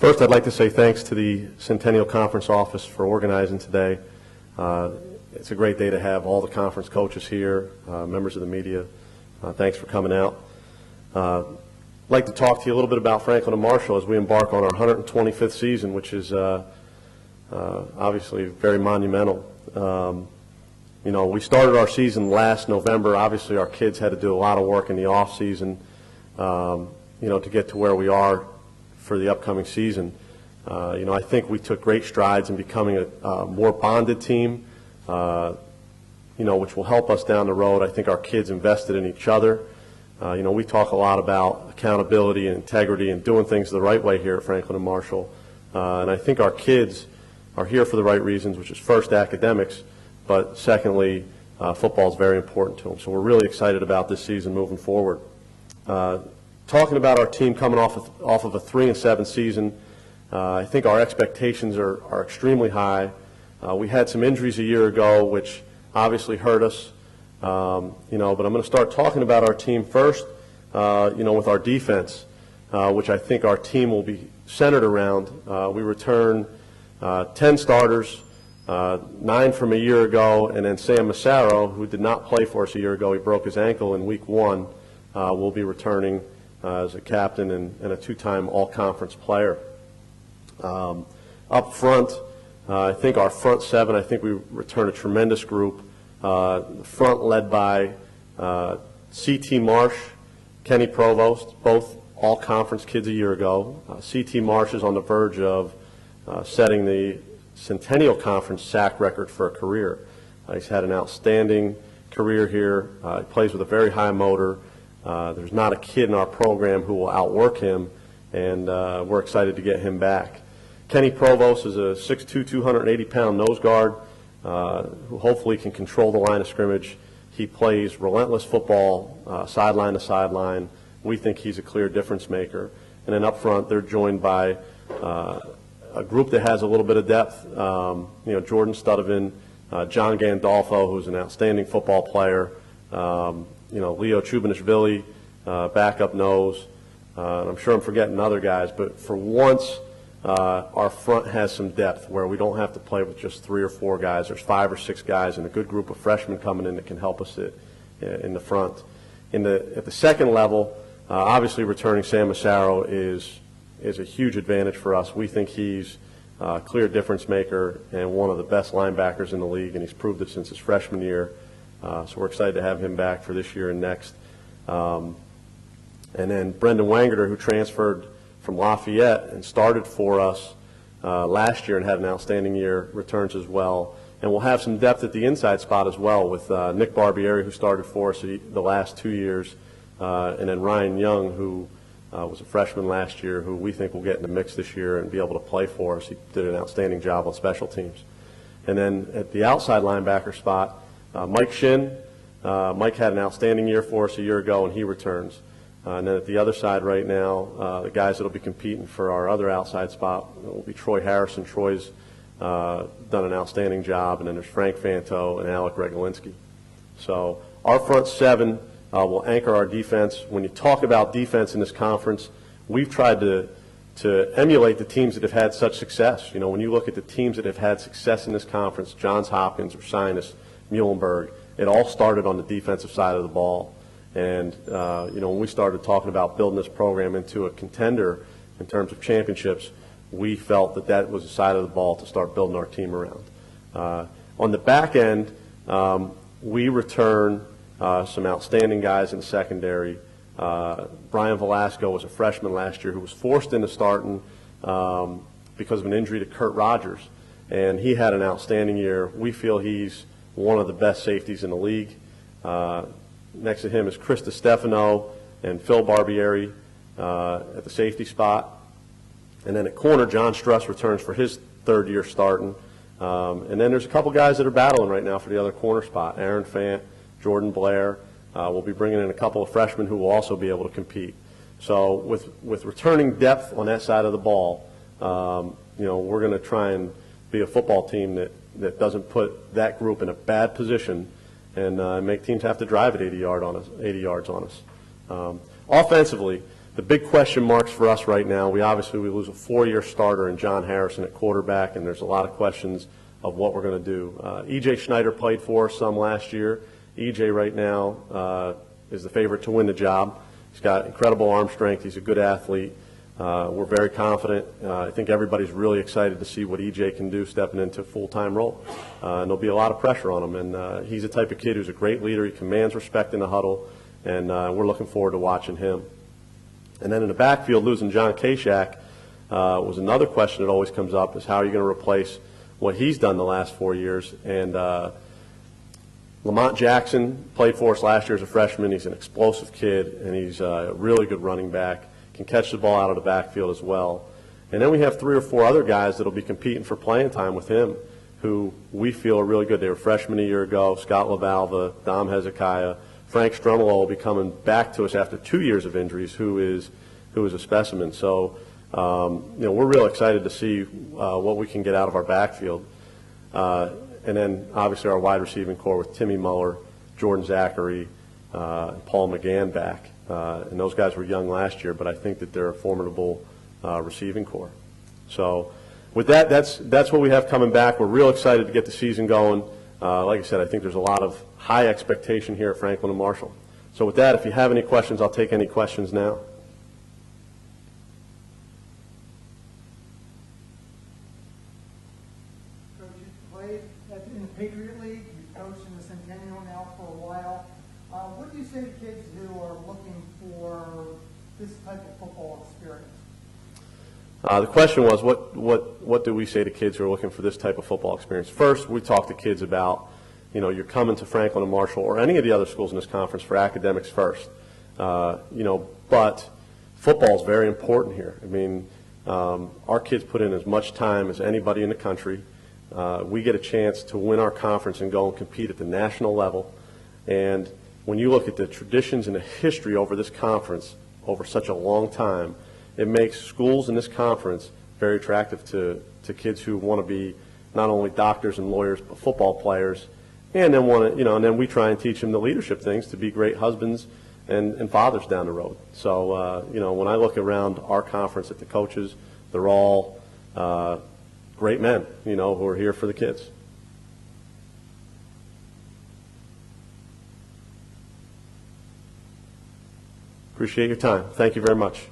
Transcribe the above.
First, I'd like to say thanks to the Centennial Conference office for organizing today. It's a great day to have all the conference coaches here, members of the media. Thanks for coming out. I'd like to talk to you a little bit about Franklin and Marshall as we embark on our 125th season, which is obviously very monumental. We started our season last November. Obviously, our kids had to do a lot of work in the off season, to get to where we are for the upcoming season. I think we took great strides in becoming a more bonded team, which will help us down the road. I think our kids invested in each other. We talk a lot about accountability and integrity and doing things the right way here at Franklin and Marshall. And I think our kids are here for the right reasons, which is first academics, but secondly, football is very important to them. So we're really excited about this season moving forward. Talking about our team coming off of a 3-7 season, I think our expectations are extremely high. We had some injuries a year ago, which obviously hurt us. But I'm going to start talking about our team first, with our defense, which I think our team will be centered around. We return 10 starters, 9 from a year ago, and then Sam Massaro, who did not play for us a year ago, he broke his ankle in week 1, will be returning as a captain and a 2-time all-conference player. Up front, I think our front 7, I think we return a tremendous group. The front led by C.T. Marsh, Kenny Provost, both all-conference kids a year ago. C.T. Marsh is on the verge of setting the Centennial Conference sack record for a career. He's had an outstanding career here. He plays with a very high motor. There's not a kid in our program who will outwork him, and we're excited to get him back. Kenny Provost is a 6'2", 280-pound nose guard who hopefully can control the line of scrimmage. He plays relentless football, sideline to sideline. We think he's a clear difference maker. And then up front, they're joined by a group that has a little bit of depth. Jordan Studevin, John Gandolfo, who's an outstanding football player. Leo Chubinishvili, backup nose. And I'm sure I'm forgetting other guys, but for once, our front has some depth where we don't have to play with just 3 or 4 guys. There's 5 or 6 guys and a good group of freshmen coming in that can help us in the front. At the second level, obviously returning Sam Massaro is a huge advantage for us. We think he's a clear difference maker and one of the best linebackers in the league, and he's proved it since his freshman year. So we're excited to have him back for this year and next. And then Brendan Wangerter, who transferred from Lafayette and started for us last year and had an outstanding year, returns as well. And we'll have some depth at the inside spot as well with Nick Barbieri, who started for us the last 2 years, and then Ryan Young, who was a freshman last year, who we think will get in the mix this year and be able to play for us. He did an outstanding job on special teams. And then at the outside linebacker spot, Mike Shin. Mike had an outstanding year for us a year ago, and he returns. And then at the other side right now, the guys that will be competing for our other outside spot will be Troy Harrison. Troy's done an outstanding job, and then there's Frank Fanto and Alec Regalinski. So our front 7 will anchor our defense. When you talk about defense in this conference, we've tried to emulate the teams that have had such success. When you look at the teams that have had success in this conference, Johns Hopkins, Ursinus, Muhlenberg, it all started on the defensive side of the ball. And, when we started talking about building this program into a contender in terms of championships, we felt that was the side of the ball to start building our team around. On the back end, we return some outstanding guys in the secondary. Brian Velasco was a freshman last year who was forced into starting because of an injury to Kurt Rogers, and he had an outstanding year. We feel he's one of the best safeties in the league. Next to him is Chris DiStefano and Phil Barbieri at the safety spot. And then at corner, John Struss returns for his 3rd year starting. And then there's a couple guys that are battling right now for the other corner spot. Aaron Fant, Jordan Blair. We'll be bringing in a couple of freshmen who will also be able to compete. So with returning depth on that side of the ball, we're going to try and be a football team that doesn't put that group in a bad position and make teams have to drive it 80 yards on us. Offensively, The big question marks for us right now, we lose a 4-year starter in John Harrison at quarterback, and there's a lot of questions of what we're going to do. E.J. Schneider played for us some last year. E.J. right now is the favorite to win the job. He's got incredible arm strength. He's a good athlete. We're very confident. I think everybody's really excited to see what E.J. can do stepping into a full-time role. And there'll be a lot of pressure on him. And he's the type of kid who's a great leader. He commands respect in the huddle, and we're looking forward to watching him. And then in the backfield, losing John Kashak was another question that always comes up, is how are you going to replace what he's done the last 4 years. And Lamont Jackson played for us last year as a freshman. He's an explosive kid, and he's a really good running back, can catch the ball out of the backfield as well. And then we have 3 or 4 other guys that will be competing for playing time with him who we feel are really good. They were freshmen a year ago, Scott LaValva, Dom Hezekiah. Frank Strumolo will be coming back to us after 2 years of injuries, who is a specimen. So, we're real excited to see what we can get out of our backfield. And then, obviously, our wide receiving core with Timmy Muller, Jordan Zachary, and Paul McGann back. And those guys were young last year, but I think that they're a formidable receiving core. So, with that, that's what we have coming back. We're real excited to get the season going. Like I said, I think there's a lot of high expectation here at Franklin and Marshall. So with that, if you have any questions, I'll take any questions now. Coach, you played in the Patriot League. You've coached in the Centennial now for a while. What do you say to kids who are looking for this type of football experience? The question was, what do we say to kids who are looking for this type of football experience? First, we talk to kids about, you're coming to Franklin and Marshall or any of the other schools in this conference for academics first. But football is very important here. I mean, our kids put in as much time as anybody in the country. We get a chance to win our conference and go and compete at the national level. And when you look at the traditions and the history over this conference over such a long time, it makes schools in this conference very attractive to kids who want to be not only doctors and lawyers but football players, and then and then we try and teach them the leadership things to be great husbands and fathers down the road. So when I look around our conference at the coaches, they're all great men, who are here for the kids. Appreciate your time. Thank you very much.